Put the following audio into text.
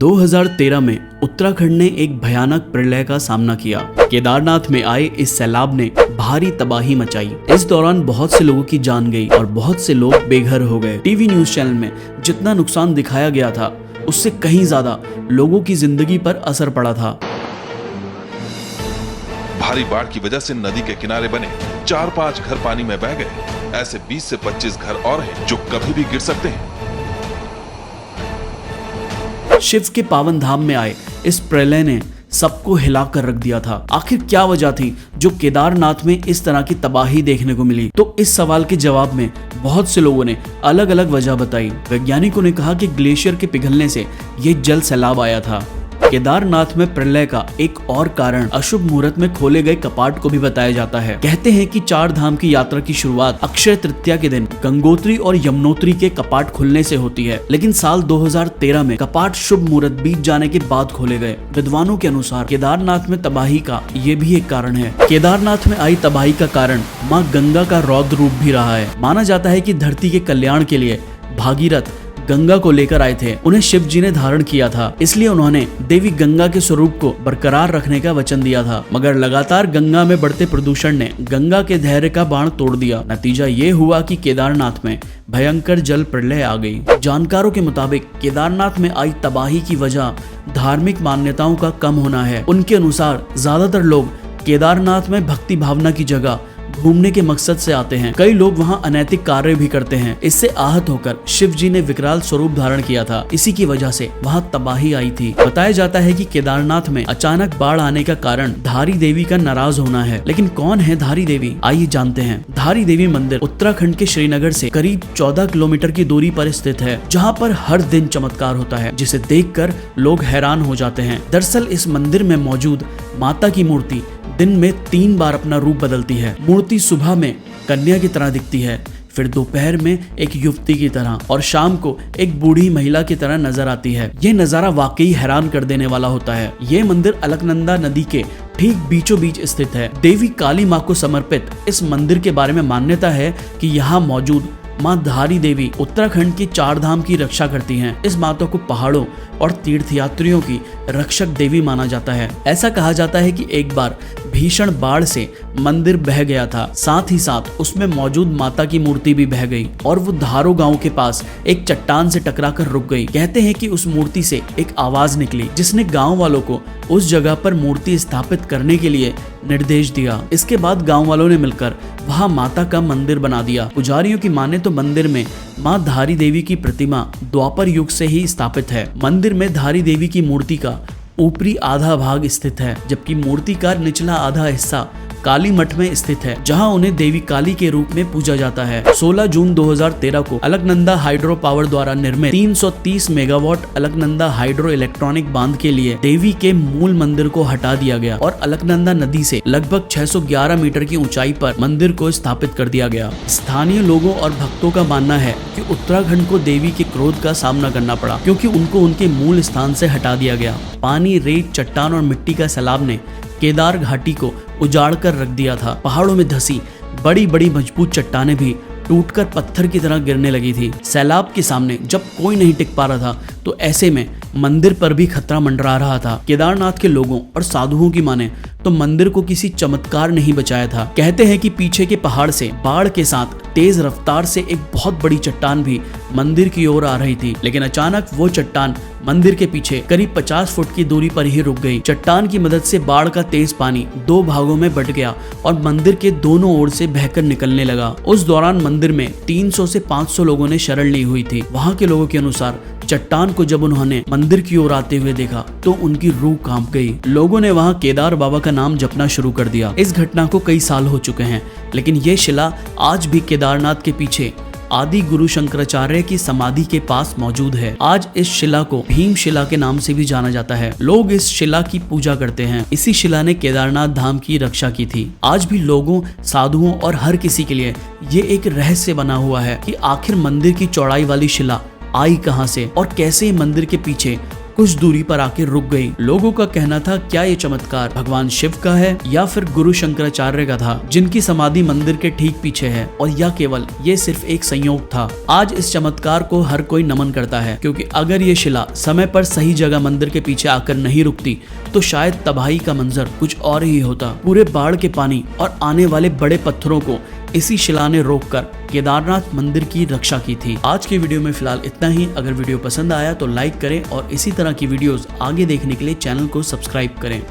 2013 में उत्तराखंड ने एक भयानक प्रलय का सामना किया। केदारनाथ में आए इस सैलाब ने भारी तबाही मचाई। इस दौरान बहुत से लोगों की जान गई और बहुत से लोग बेघर हो गए। टीवी न्यूज चैनल में जितना नुकसान दिखाया गया था उससे कहीं ज्यादा लोगों की जिंदगी पर असर पड़ा था। भारी बाढ़ की वजह से नदी के किनारे बने 4-5 घर पानी में बह गए। ऐसे 20 से 25 घर और हैं जो कभी भी गिर सकते हैं। शिव के पावन धाम में आए इस प्रलय ने सबको हिलाकर रख दिया था। आखिर क्या वजह थी जो केदारनाथ में इस तरह की तबाही देखने को मिली? तो इस सवाल के जवाब में बहुत से लोगों ने अलग अलग वजह बताई। वैज्ञानिकों ने कहा कि ग्लेशियर के पिघलने से ये जल सैलाब आया था। केदारनाथ में प्रलय का एक और कारण अशुभ मुहूर्त में खोले गए कपाट को भी बताया जाता है। कहते हैं कि 4 धाम की यात्रा की शुरुआत अक्षय तृतीया के दिन गंगोत्री और यमुनोत्री के कपाट खुलने से होती है, लेकिन साल 2013 में कपाट शुभ मुहूर्त बीत जाने के बाद खोले गए। विद्वानों के अनुसार केदारनाथ में तबाही का ये भी एक कारण है। केदारनाथ में आई तबाही का कारण माँ गंगा का रौद्र रूप भी रहा है। माना जाता है कि धरती के कल्याण के लिए भागीरथ गंगा को लेकर आए थे। उन्हें शिव जी ने धारण किया था, इसलिए उन्होंने देवी गंगा के स्वरूप को बरकरार रखने का वचन दिया था। मगर लगातार गंगा में बढ़ते प्रदूषण ने गंगा के धैर्य का बाण तोड़ दिया। नतीजा ये हुआ कि केदारनाथ में भयंकर जल प्रलय आ गई। जानकारों के मुताबिक केदारनाथ में आई तबाही की वजह धार्मिक मान्यताओं का कम होना है। उनके अनुसार ज्यादातर लोग केदारनाथ में भक्ति भावना की जगह घूमने के मकसद से आते हैं। कई लोग वहां अनैतिक कार्य भी करते हैं। इससे आहत होकर शिव जी ने विकराल स्वरूप धारण किया था। इसी की वजह से वहां तबाही आई थी। बताया जाता है कि केदारनाथ में अचानक बाढ़ आने का कारण धारी देवी का नाराज होना है। लेकिन कौन है धारी देवी? आइए जानते हैं। धारी देवी मंदिर उत्तराखंड के श्रीनगर से करीब 14 किलोमीटर की दूरी पर स्थित है, जहाँ पर हर दिन चमत्कार होता है, जिसे देखकर लोग हैरान हो जाते हैं। दरअसल इस मंदिर में मौजूद माता की मूर्ति दिन में 3 बार अपना रूप बदलती है। मूर्ति सुबह में कन्या की तरह दिखती है, फिर दोपहर में एक युवती की तरह और शाम को एक बूढ़ी महिला की तरह नजर आती है। ये नजारा वाकई हैरान कर देने वाला होता है। ये मंदिर अलकनंदा नदी के ठीक बीचों बीच स्थित है। देवी काली माँ को समर्पित इस मंदिर के बारे में मान्यता है कि यहाँ मौजूद माँ धारी देवी उत्तराखंड की 4 धाम की रक्षा करती हैं। इस माता को पहाड़ों और तीर्थयात्रियों की रक्षक देवी माना जाता है। ऐसा कहा जाता है कि एक बार भीषण बाढ़ से मंदिर बह गया था, साथ ही साथ उसमें मौजूद माता की मूर्ति भी बह गई और वो धारो गांव के पास एक चट्टान से टकराकर रुक गई। कहते हैं कि उस मूर्ति से एक आवाज निकली जिसने गांव वालों को उस जगह पर मूर्ति स्थापित करने के लिए निर्देश दिया। इसके बाद गांव वालों ने मिलकर वहां माता का मंदिर बना दिया। पुजारियों की माने तो मंदिर में माँ धारी देवी की प्रतिमा द्वापर युग से ही स्थापित है। मंदिर में धारी देवी की मूर्ति का ऊपरी आधा भाग स्थित है, जबकि मूर्ति का निचला आधा हिस्सा काली मठ में स्थित है, जहां उन्हें देवी काली के रूप में पूजा जाता है। 16 जून 2013 को अलकनंदा हाइड्रो पावर द्वारा निर्मित 330 मेगावाट अलकनंदा हाइड्रो इलेक्ट्रॉनिक बांध के लिए देवी के मूल मंदिर को हटा दिया गया और अलकनंदा नदी से लगभग 611 मीटर की ऊंचाई पर मंदिर को स्थापित कर दिया गया। स्थानीय लोगों और भक्तों का मानना है कि उत्तराखंड को देवी के क्रोध का सामना करना पड़ा, क्योंकि उनको उनके मूल स्थान से हटा दिया गया। पानी, रेत, चट्टान और मिट्टी का सैलाब ने केदार घाटी को उजाड़ कर रख दिया था। पहाड़ों में धसी बड़ी बड़ी मजबूत चट्टानें भी टूटकर पत्थर की तरह गिरने लगी थी। सैलाब के सामने जब कोई नहीं टिक पा रहा था, तो ऐसे में मंदिर पर भी खतरा मंडरा रहा था। केदारनाथ के लोगों और साधुओं की माने तो मंदिर को किसी चमत्कार नहीं बचाया था। कहते हैं कि पीछे के पहाड़ से बाढ़ के साथ तेज रफ्तार से एक बहुत बड़ी चट्टान भी मंदिर की ओर आ रही थी, लेकिन अचानक वो चट्टान मंदिर के पीछे करीब 50 फुट की दूरी पर ही रुक गई। चट्टान की मदद से बाढ़ का तेज पानी 2 भागों में बट गया और मंदिर के दोनों ओर से बहकर निकलने लगा। उस दौरान मंदिर में 300 से 500 लोगों ने शरण ली हुई थी। वहां के लोगों के अनुसार चट्टान को जब उन्होंने मंदिर की ओर आते हुए देखा तो उनकी रूह कांप गई। लोगों ने वहां केदार बाबा का नाम जपना शुरू कर दिया। इस घटना को कई साल हो चुके हैं, लेकिन ये शिला आज भी केदारनाथ के पीछे आदि गुरु शंकराचार्य की समाधि के पास मौजूद है। आज इस शिला को भीम शिला के नाम से भी जाना जाता है। लोग इस शिला की पूजा करते हैं। इसी शिला ने केदारनाथ धाम की रक्षा की थी। आज भी लोगों, साधुओं और हर किसी के लिए ये एक रहस्य बना हुआ है कि आखिर मंदिर की चौड़ाई वाली शिला आई कहां से और कैसे मंदिर के पीछे कुछ दूरी पर आके रुक गई। लोगों का कहना था क्या ये चमत्कार भगवान शिव का है या फिर गुरु शंकराचार्य का था, जिनकी समाधि मंदिर के ठीक पीछे है, और या केवल ये सिर्फ एक संयोग था। आज इस चमत्कार को हर कोई नमन करता है, क्योंकि अगर ये शिला समय पर सही जगह मंदिर के पीछे आकर नहीं रुकती तो शायद तबाही का मंजर कुछ और ही होता। पूरे बाढ़ के पानी और आने वाले बड़े पत्थरों को इसी शिला ने रोककर केदारनाथ मंदिर की रक्षा की थी। आज की वीडियो में फिलहाल इतना ही। अगर वीडियो पसंद आया तो लाइक करें और इसी तरह की वीडियोस आगे देखने के लिए चैनल को सब्सक्राइब करें।